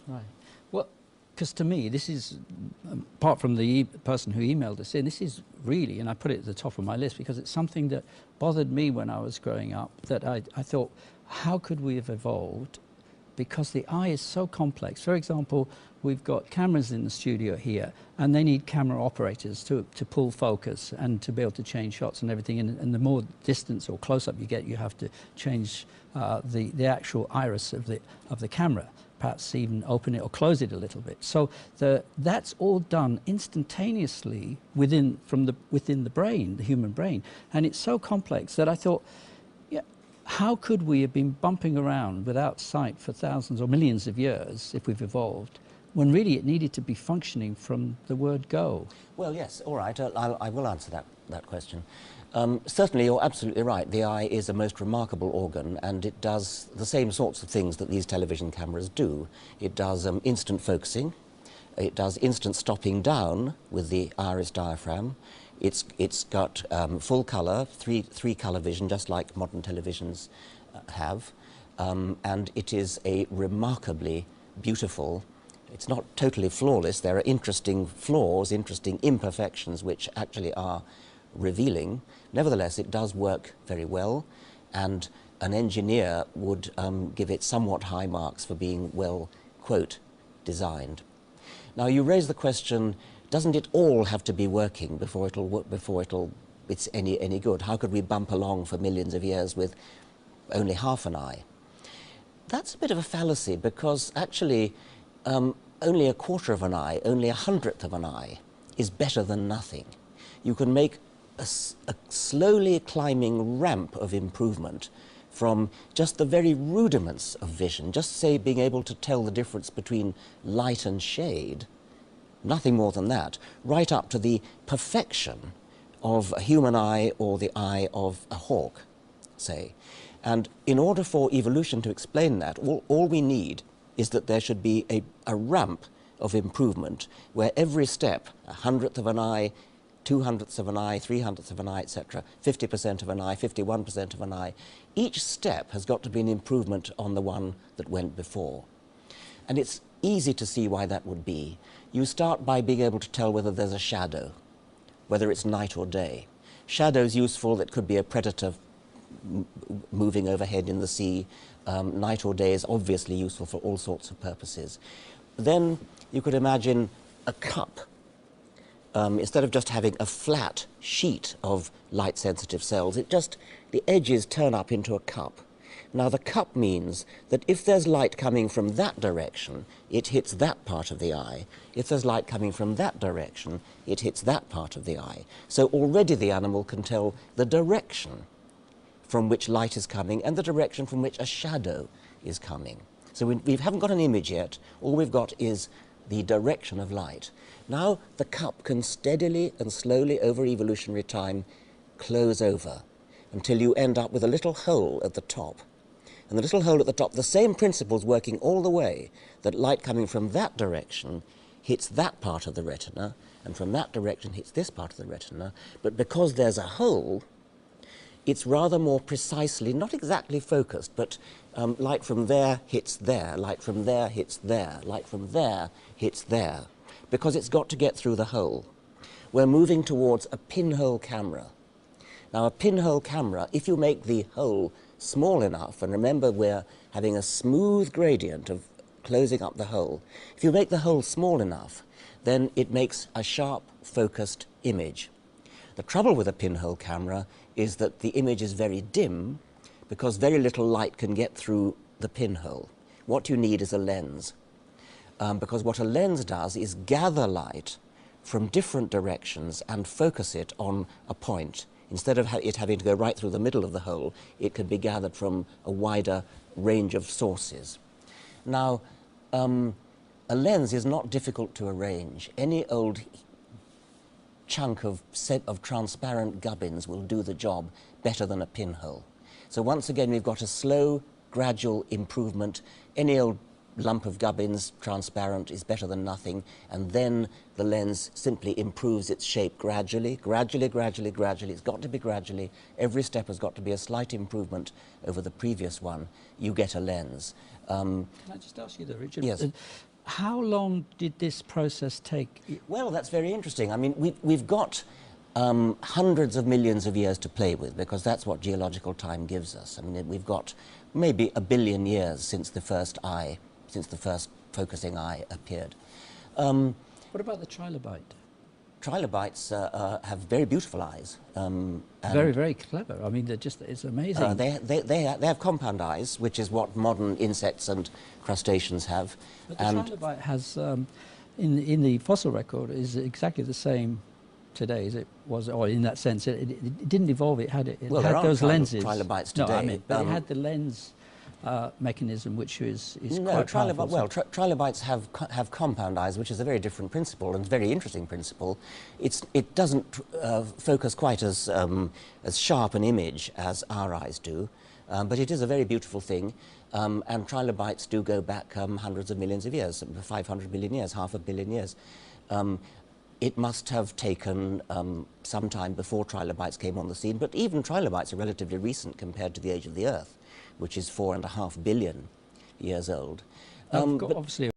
Right. Well, because to me, this is, apart from the person who emailed us in, this is really, and I put it at the top of my list because it's something that bothered me when I was growing up, that I thought, how could we have evolved? Because the eye is so complex. For example, we've got cameras in the studio here, and they need camera operators to pull focus and to be able to change shots and everything. And the more distance or close-up you get, you have to change the actual iris of the camera, perhaps even open it or close it a little bit. So that's all done instantaneously within the brain, the human brain. And it's so complex that I thought, how could we have been bumping around without sight for thousands or millions of years if we've evolved, when really it needed to be functioning from the word go? Well, yes, all right, I will answer that question. Certainly, you're absolutely right. The eye is a most remarkable organ, and it does the same sorts of things that these television cameras do. It does instant focusing. It does instant stopping down with the iris diaphragm. It's got full colour, three colour vision, just like modern televisions have, and it is a remarkably beautiful. It's not totally flawless. There are interesting flaws, interesting imperfections, which actually are revealing. Nevertheless, it does work very well, and an engineer would give it somewhat high marks for being well, quote, designed. Now, you raise the question, doesn't it all have to be working before it'll work, it's any good? How could we bump along for millions of years with only half an eye? That's a bit of a fallacy, because actually only a quarter of an eye, only 1/100th of an eye is better than nothing. You can make a slowly climbing ramp of improvement from just the very rudiments of vision, just say being able to tell the difference between light and shade, nothing more than that, right up to the perfection of a human eye or the eye of a hawk, say. And in order for evolution to explain that, all we need is that there should be a ramp of improvement where every step, 1/100th of an eye, 2/100ths of an eye, 3/100ths of an eye, etc., 50% of an eye, 51% of an eye, each step has got to be an improvement on the one that went before. And it's easy to see why that would be. You start by being able to tell whether there's a shadow, whether it's night or day. Shadow's useful. That could be a predator moving overhead in the sea. Night or day is obviously useful for all sorts of purposes. Then you could imagine a cup. Instead of just having a flat sheet of light-sensitive cells, the edges turn up into a cup. Now, the cup means that if there's light coming from that direction, it hits that part of the eye. If there's light coming from that direction, it hits that part of the eye. So already the animal can tell the direction from which light is coming and the direction from which a shadow is coming. So we haven't got an image yet. All we've got is the direction of light. Now the cup can steadily and slowly over evolutionary time close over until you end up with a little hole at the top. And the little hole at the top, the same principles working all the way, that light coming from that direction hits that part of the retina, and from that direction hits this part of the retina. But because there's a hole, it's rather more precisely, not exactly focused, but light from there hits there, light from there hits there, light from there hits there, because it's got to get through the hole. We're moving towards a pinhole camera. Now, a pinhole camera, if you make the hole small enough, and remember we're having a smooth gradient of closing up the hole, if you make the hole small enough, then it makes a sharp, focused image. The trouble with a pinhole camera is that the image is very dim because very little light can get through the pinhole. What you need is a lens, because what a lens does is gather light from different directions and focus it on a point. Instead of it having to go right through the middle of the hole, it can be gathered from a wider range of sources. Now, a lens is not difficult to arrange. Any old chunk of transparent gubbins will do the job better than a pinhole. So once again, we've got a slow, gradual improvement. Any old lump of gubbins, transparent, is better than nothing, and then the lens simply improves its shape gradually, gradually, gradually, gradually. It's got to be gradually. Every step has got to be a slight improvement over the previous one. You get a lens. Can I just ask you though, Richard? Yes. How long did this process take? Well, that's very interesting. I mean, we've got hundreds of millions of years to play with, because that's what geological time gives us. I mean, we've got maybe 1 billion years since the first focusing eye appeared. What about the trilobite? Trilobites have very beautiful eyes. Very, very clever. I mean, it's amazing. They have compound eyes, which is what modern insects and crustaceans have. But the trilobite has, in the fossil record, is exactly the same today as it was, or in that sense, it didn't evolve. It had those lenses. Trilobites today. No, I mean, but it had the lens mechanism, which is no, quite powerful. Well, trilobites have compound eyes, which is a very different principle and very interesting principle. It doesn't focus quite as sharp an image as our eyes do, but it is a very beautiful thing. And trilobites do go back hundreds of millions of years, 500 million years, 500 million years. It must have taken some time before trilobites came on the scene, but even trilobites are relatively recent compared to the age of the Earth, which is 4.5 billion years old. Obviously.